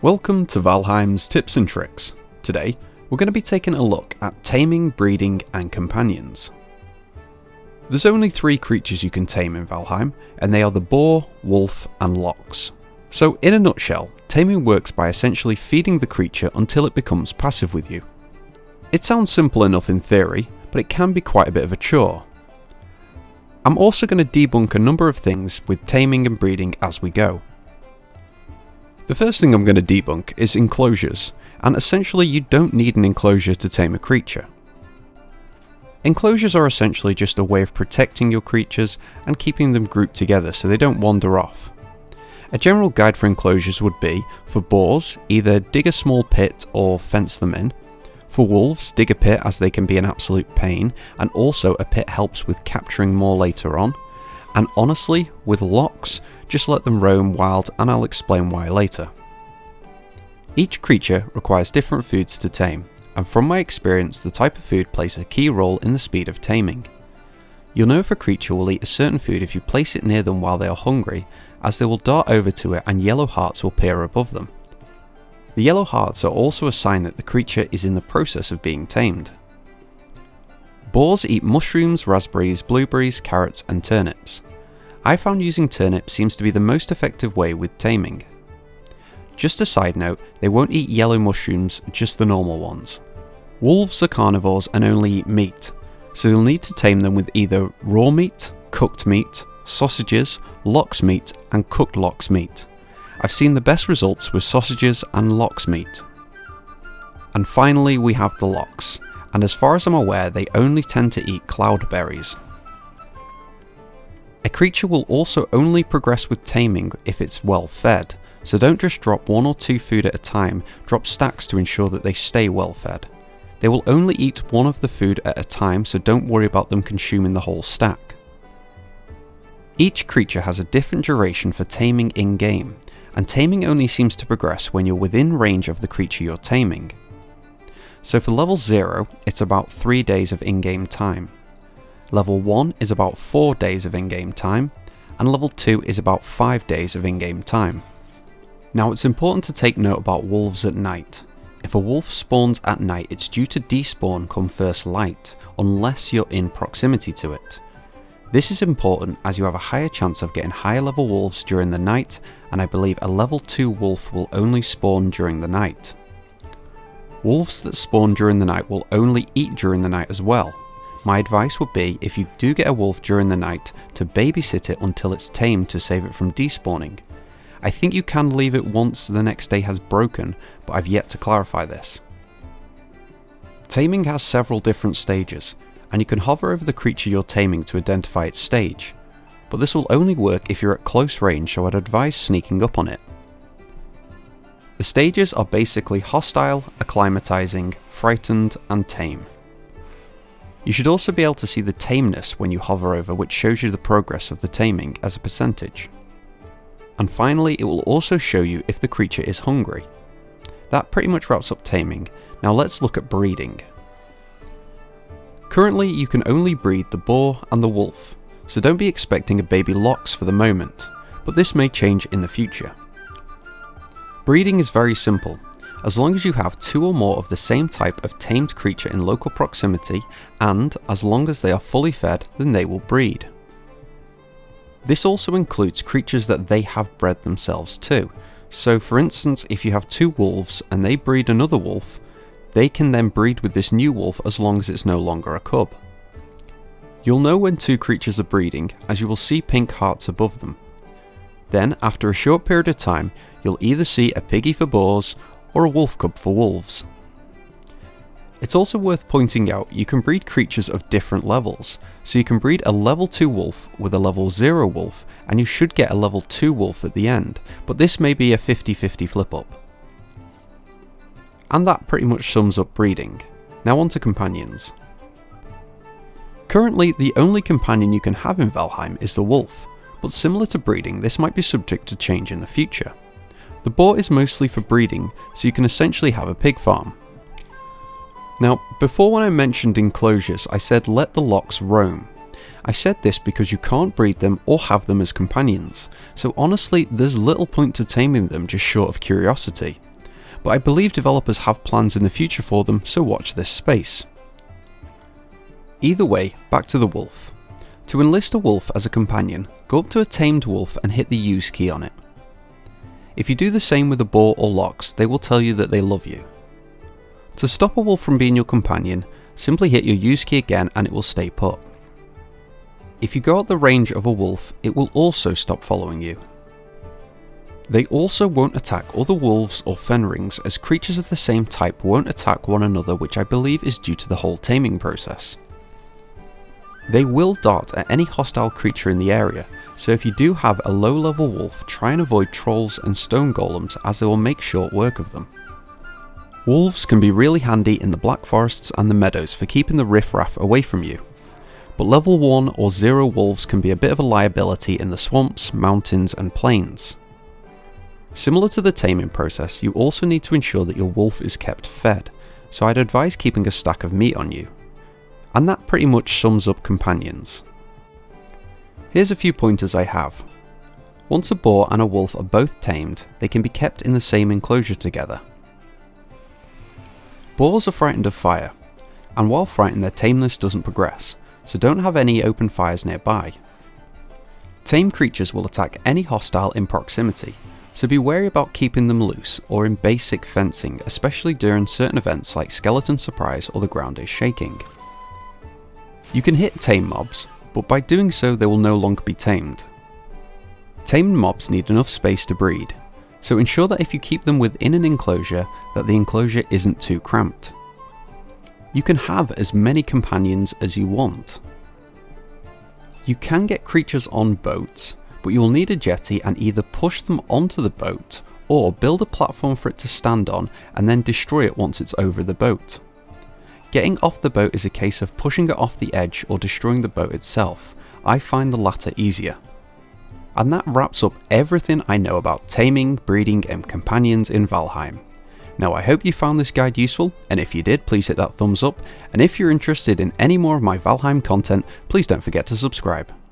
Welcome to Valheim's Tips and Tricks. Today, we're going to be taking a look at taming, breeding and companions. There's only 3 creatures you can tame in Valheim, and they are the boar, wolf and lox. So in a nutshell, taming works by essentially feeding the creature until it becomes passive with you. It sounds simple enough in theory, but it can be quite a bit of a chore. I'm also going to debunk a number of things with taming and breeding as we go. The first thing I'm going to debunk is enclosures, and essentially you don't need an enclosure to tame a creature. Enclosures are essentially just a way of protecting your creatures and keeping them grouped together so they don't wander off. A general guide for enclosures would be, for boars, either dig a small pit or fence them in. For wolves, dig a pit as they can be an absolute pain, and also a pit helps with capturing more later on. And honestly, with lox, just let them roam wild and I'll explain why later. Each creature requires different foods to tame, and from my experience the type of food plays a key role in the speed of taming. You'll know if a creature will eat a certain food if you place it near them while they are hungry, as they will dart over to it and yellow hearts will appear above them. The yellow hearts are also a sign that the creature is in the process of being tamed. Boars eat mushrooms, raspberries, blueberries, carrots and turnips. I found using turnips seems to be the most effective way with taming. Just a side note, they won't eat yellow mushrooms, just the normal ones. Wolves are carnivores and only eat meat, so you'll need to tame them with either raw meat, cooked meat, sausages, lox meat and cooked lox meat. I've seen the best results with sausages and lox meat. And finally we have the lox. And as far as I'm aware, they only tend to eat cloudberries. A creature will also only progress with taming if it's well fed, so don't just drop 1 or 2 food at a time, drop stacks to ensure that they stay well fed. They will only eat one of the food at a time, so don't worry about them consuming the whole stack. Each creature has a different duration for taming in game, and taming only seems to progress when you're within range of the creature you're taming. So for level 0, it's about 3 days of in-game time. Level 1 is about 4 days of in-game time, and level 2 is about 5 days of in-game time. Now it's important to take note about wolves at night. If a wolf spawns at night, it's due to despawn come first light, unless you're in proximity to it. This is important as you have a higher chance of getting higher level wolves during the night, and I believe a level 2 wolf will only spawn during the night. Wolves that spawn during the night will only eat during the night as well. My advice would be, if you do get a wolf during the night, to babysit it until it's tamed to save it from despawning. I think you can leave it once the next day has broken, but I've yet to clarify this. Taming has several different stages, and you can hover over the creature you're taming to identify its stage, but this will only work if you're at close range, so I'd advise sneaking up on it. The stages are basically hostile, acclimatizing, frightened and tame. You should also be able to see the tameness when you hover over, which shows you the progress of the taming as a percentage. And finally, it will also show you if the creature is hungry. That pretty much wraps up taming. Now let's look at breeding. Currently you can only breed the boar and the wolf, so don't be expecting a baby lox for the moment, but this may change in the future. Breeding is very simple, as long as you have 2 or more of the same type of tamed creature in local proximity, and as long as they are fully fed, then they will breed. This also includes creatures that they have bred themselves too, so for instance if you have 2 wolves and they breed another wolf, they can then breed with this new wolf as long as it's no longer a cub. You'll know when 2 creatures are breeding as you will see pink hearts above them. Then after a short period of time, you'll either see a piggy for boars or a wolf cub for wolves. It's also worth pointing out you can breed creatures of different levels, so you can breed a level 2 wolf with a level 0 wolf and you should get a level 2 wolf at the end, but this may be a 50-50 flip up. And that pretty much sums up breeding. Now on to companions. Currently the only companion you can have in Valheim is the wolf, but similar to breeding this might be subject to change in the future. The boar is mostly for breeding, so you can essentially have a pig farm. Now, before when I mentioned enclosures, I said let the lox roam. I said this because you can't breed them or have them as companions, so honestly there's little point to taming them just short of curiosity. but I believe developers have plans in the future for them, so watch this space. Either way, back to the wolf. To enlist a wolf as a companion, go up to a tamed wolf and hit the use key on it. If you do the same with a boar or lox, they will tell you that they love you. To stop a wolf from being your companion, simply hit your use key again and it will stay put. If you go out the range of a wolf, it will also stop following you. They also won't attack other wolves or fenrings, as creatures of the same type won't attack one another, which I believe is due to the whole taming process. They will dart at any hostile creature in the area, so if you do have a low level wolf, try and avoid trolls and stone golems, as they will make short work of them. Wolves can be really handy in the black forests and the meadows for keeping the riffraff away from you, but level 1 or 0 wolves can be a bit of a liability in the swamps, mountains and plains. Similar to the taming process, you also need to ensure that your wolf is kept fed, so I'd advise keeping a stack of meat on you. And that pretty much sums up companions. Here's a few pointers I have. Once a boar and a wolf are both tamed, they can be kept in the same enclosure together. Boars are frightened of fire, and while frightened their tameness doesn't progress, so don't have any open fires nearby. Tame creatures will attack any hostile in proximity, so be wary about keeping them loose or in basic fencing, especially during certain events like skeleton surprise or the ground is shaking. You can hit tame mobs, but by doing so they will no longer be tamed. Tamed mobs need enough space to breed, so ensure that if you keep them within an enclosure, that the enclosure isn't too cramped. You can have as many companions as you want. You can get creatures on boats, but you will need a jetty and either push them onto the boat or build a platform for it to stand on and then destroy it once it's over the boat. Getting off the boat is a case of pushing it off the edge or destroying the boat itself. I find the latter easier. And that wraps up everything I know about taming, breeding and companions in Valheim. Now I hope you found this guide useful, and if you did, please hit that thumbs up, and if you're interested in any more of my Valheim content, please don't forget to subscribe.